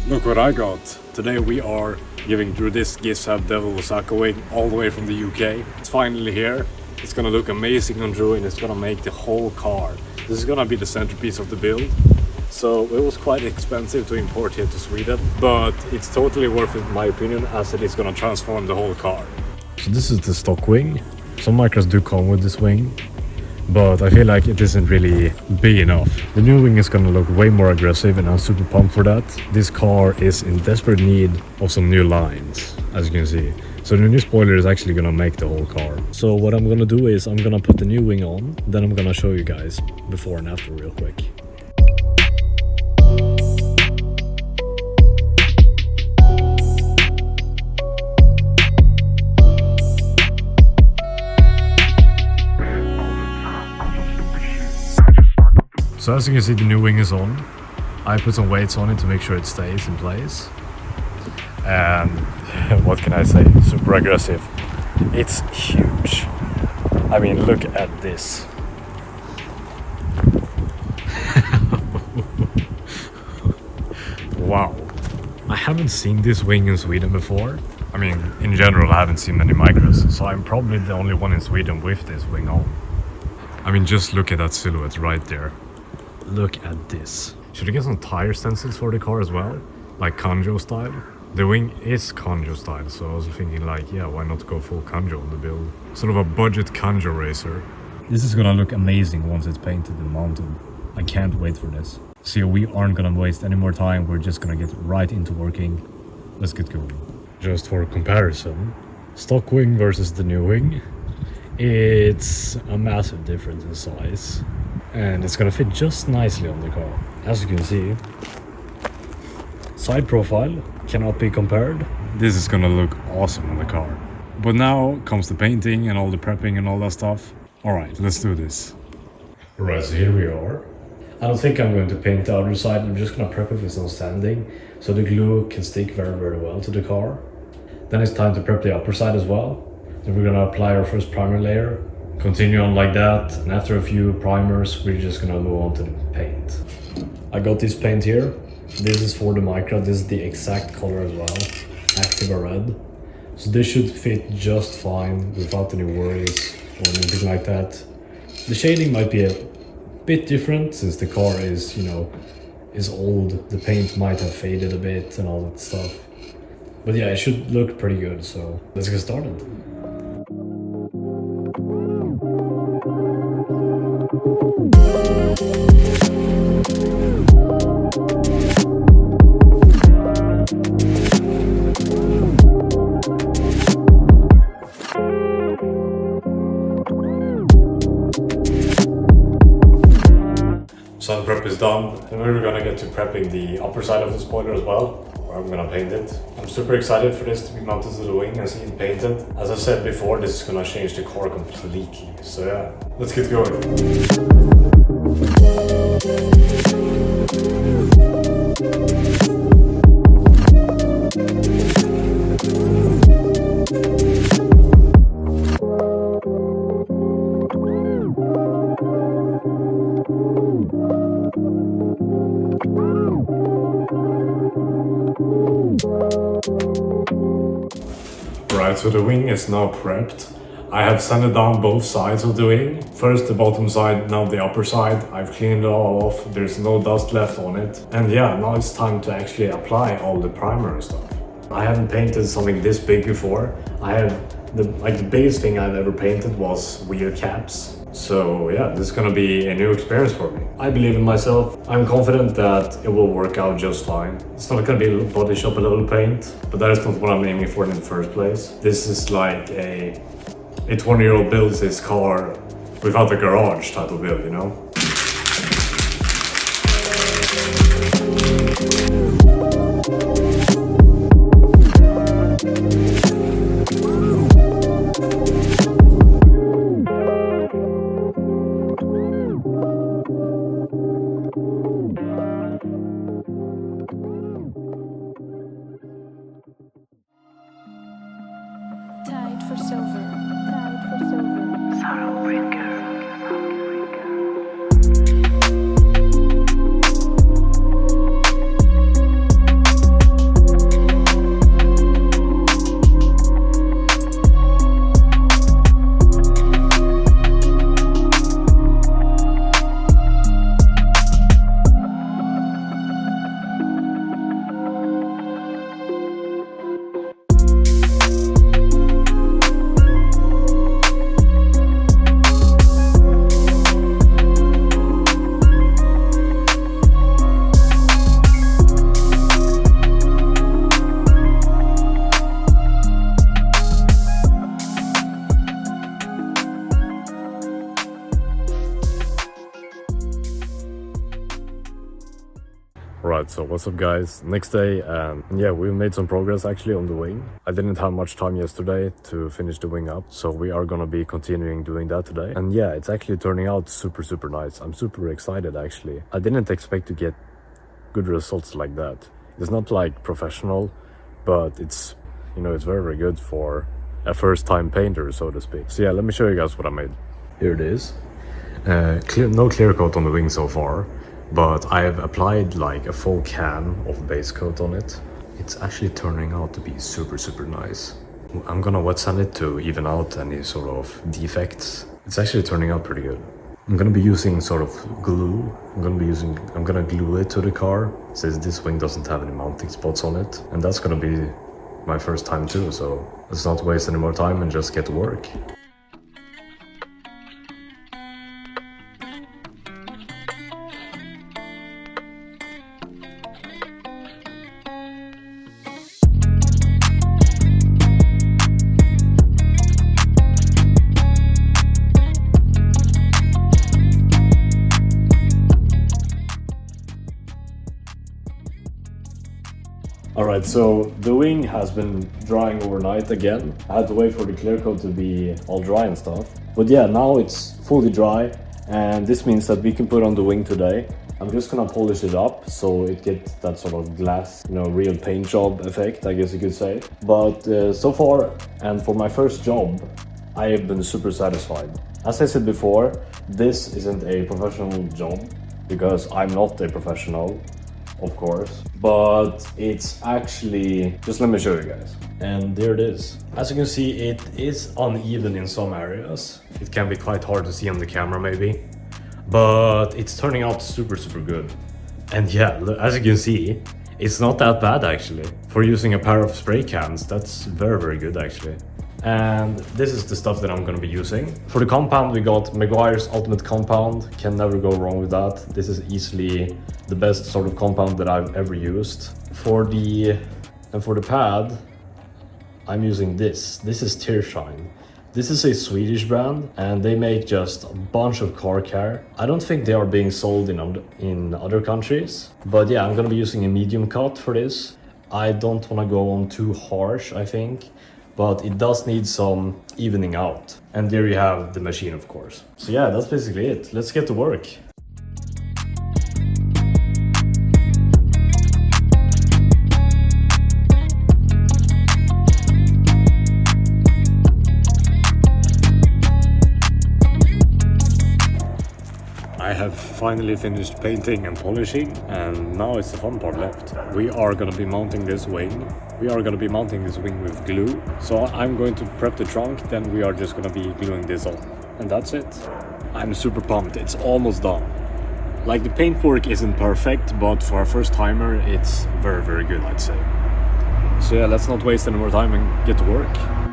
Look what I got. Today we are giving through this GizFab Devil Osaka wing all the way from the UK. It's finally here. It's gonna look amazing on Drew and it's gonna make the whole car. This is gonna be the centerpiece of the build. So it was quite expensive to import here to Sweden, but it's totally worth it in my opinion, as it is gonna transform the whole car. So this is the stock wing. Some Micras do come with this wing, but I feel like it isn't really big enough. The new wing is gonna look way more aggressive and I'm super pumped for that. This car is in desperate need of some new lines, as you can see. So the new spoiler is actually gonna make the whole car. So what I'm gonna do is I'm gonna put the new wing on, then I'm gonna show you guys before and after real quick. So as you can see, the new wing is on. I put some weights on it to make sure it stays in place. And what can I say? Super aggressive. It's huge. I mean, look at this. Wow. I haven't seen this wing in Sweden before. I mean, in general, I haven't seen many Micras, so I'm probably the only one in Sweden with this wing on. I mean, just look at that silhouette right there. Look at this. Should I get some tire stencils for the car as well? Like Kanjo style? The wing is Kanjo style, so I was thinking like, yeah, why not go full Kanjo on the build? Sort of a budget Kanjo racer. This is gonna look amazing once it's painted and mounted. I can't wait for this. So we aren't gonna waste any more time, we're just gonna get right into working. Let's get going. Just for comparison, stock wing versus the new wing. It's a massive difference in size. And it's gonna fit just nicely on the car. As you can see, side profile cannot be compared. This is gonna look awesome on the car. But now comes the painting and all the prepping and all that stuff. Alright, let's do this. Alright, so here we are. I don't think I'm going to paint the other side. I'm just gonna prep it with some sanding so the glue can stick very, very well to the car. Then it's time to prep the upper side as well. Then we're gonna apply our first primer layer. Continue on like that, and after a few primers we're just gonna move on to the paint. I got this paint here. This is for the Micra. This is the exact color as well, Activa Red. So this should fit just fine without any worries or anything like that. The shading might be a bit different since the car is, you know, is old. The paint might have faded a bit and all that stuff. But yeah, it should look pretty good, so let's get started. So the prep is done, and we're gonna get to prepping the upper side of the spoiler as well, where I'm gonna paint it. I'm super excited for this to be mounted to the wing and see it painted. As I said before, this is gonna change the car completely. So yeah, let's get going. Right, so the wing is now prepped. I have sanded down both sides of the wing. First the bottom side, now the upper side. I've cleaned it all off, there's no dust left on it. And yeah, now it's time to actually apply all the primer and stuff. I haven't painted something this big before. The biggest thing I've ever painted was wheel caps. So yeah, this is gonna be a new experience for me. I believe in myself. I'm confident that it will work out just fine. It's not gonna be body shop level paint, but that is not what I'm aiming for in the first place. This is like a 20-year-old builds his car without a garage type of build, you know? for silver. Sorrowbringer. Alright, so what's up guys? Next day, and yeah, we made some progress actually on the wing. I didn't have much time yesterday to finish the wing up, so we are gonna be continuing doing that today. And yeah, it's actually turning out super nice. I'm super excited actually. I didn't expect to get good results like that. It's not like professional, but it's, you know, it's very good for a first time painter, so to speak. So yeah, let me show you guys what I made. Here it is. No clear coat on the wing so far, but I have applied like a full can of base coat on it. It's actually turning out to be super nice. I'm gonna wet sand it to even out any sort of defects. It's actually turning out pretty good. I'm gonna be using sort of glue. I'm gonna glue it to the car, since this wing doesn't have any mounting spots on it. And that's gonna be my first time too, so let's not waste any more time and just get to work. Alright, so the wing has been drying overnight again. I had to wait for the clear coat to be all dry and stuff. But yeah, now it's fully dry, and this means that we can put on the wing today. I'm just gonna polish it up so it gets that sort of glass, you know, real paint job effect, I guess you could say. But so far, and for my first job, I have been super satisfied. As I said before, this isn't a professional job because I'm not a professional, of course, but it's actually, just let me show you guys. And there it is. As you can see, it is uneven in some areas. It can be quite hard to see on the camera maybe, but it's turning out super good. And yeah, as you can see, it's not that bad actually. For using a pair of spray cans, that's very good actually. And this is the stuff that I'm gonna be using. For the compound, we got Meguiar's Ultimate Compound. Can never go wrong with that. This is easily the best sort of compound that I've ever used. For the pad, I'm using this. This is Tearshine. This is a Swedish brand, and they make just a bunch of car care. I don't think they are being sold in other countries, but yeah, I'm gonna be using a medium cut for this. I don't wanna go on too harsh, I think, but it does need some evening out. And there you have the machine, of course. So yeah, that's basically it. Let's get to work. I have finally finished painting and polishing, and now it's the fun part left. We are gonna be mounting this wing. We are gonna be mounting this wing with glue. So I'm going to prep the trunk, then we are just gonna be gluing this on. And that's it. I'm super pumped, it's almost done. Like, the paintwork isn't perfect, but for a first timer, it's very good, I'd say. So yeah, let's not waste any more time and get to work.